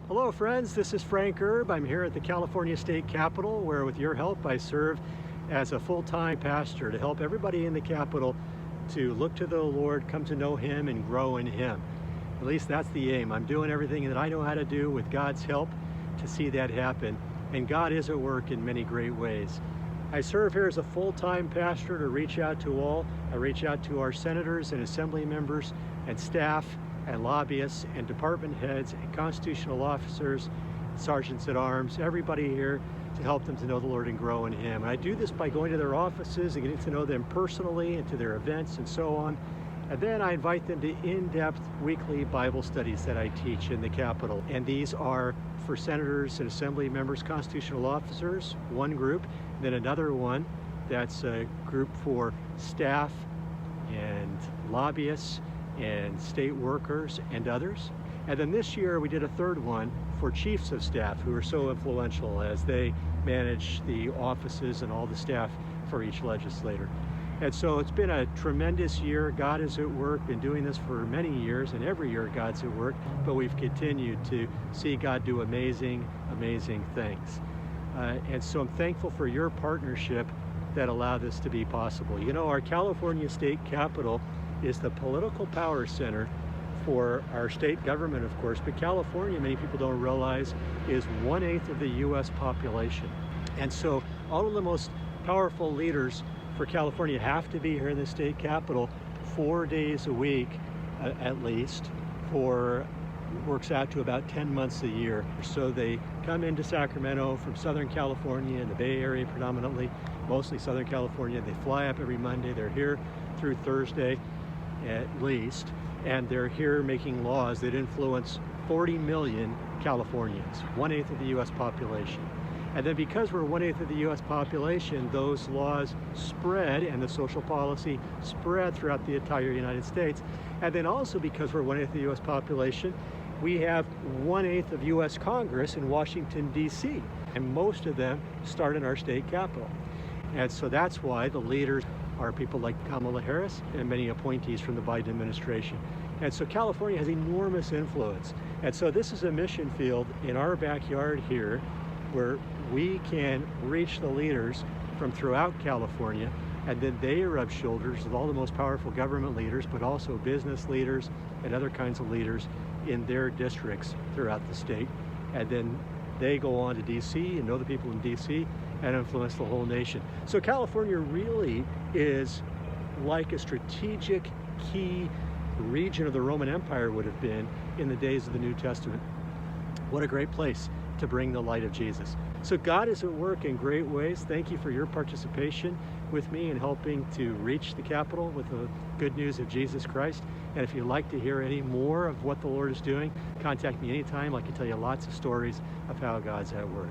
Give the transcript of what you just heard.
Hello friends, this is Frank Erb. I'm here at the California State Capitol where with your help I serve as a full-time pastor to help everybody in the Capitol to look to the Lord, come to know Him and grow in Him. At least that's the aim. I'm doing everything that I know how to do with God's help to see that happen. And God is at work in many great ways. I serve here as a full-time pastor to reach out to all. I reach out to our senators and assembly members and staff and lobbyists and department heads and constitutional officers, sergeants at arms, everybody here to help them to know the Lord and grow in Him. And I do this by going to their offices and getting to know them personally and to their events and so on. And then I invite them to in-depth weekly Bible studies that I teach in the Capitol. And these are for senators and assembly members, constitutional officers, one group, then another one that's a group for staff and lobbyists and state workers and others. And then this year we did a third one for chiefs of staff who are so influential as they manage the offices and all the staff for each legislator. And so it's been a tremendous year. God is at work, been doing this for many years, and every year God's at work, but we've continued to see God do amazing, amazing things. And so I'm thankful for your partnership that allowed this to be possible. You know, our California State Capitol is the political power center for our state government, of course, but California, many people don't realize, is 1/8 of the US population. And so all of the most powerful leaders for California have to be here in the state capitol 4 days a week, at least, for works out to about 10 months a year. So they come into Sacramento from Southern California and the Bay Area predominantly, mostly Southern California. They fly up every Monday. They're here through Thursday at least, and they're here making laws that influence 40 million Californians, 1/8 of the US population. And then because we're 1/8 of the US population, those laws spread and the social policy spread throughout the entire United States. And then also because we're 1/8 of the US population, we have 1/8 of US Congress in Washington, D.C. And most of them start in our state capitol. And so that's why the leaders are people like Kamala Harris and many appointees from the Biden administration. And so California has enormous influence. And so this is a mission field in our backyard here where we can reach the leaders from throughout California, and then they rub shoulders with all the most powerful government leaders, but also business leaders and other kinds of leaders in their districts throughout the state. And then they go on to DC and know the people in DC and influence the whole nation. So California really is like a strategic key region of the Roman Empire would have been in the days of the New Testament. What a great place to bring the light of Jesus. So God is at work in great ways. Thank you for your participation with me in helping to reach the Capitol with the good news of Jesus Christ. And if you'd like to hear any more of what the Lord is doing, contact me anytime. I can tell you lots of stories of how God's at work.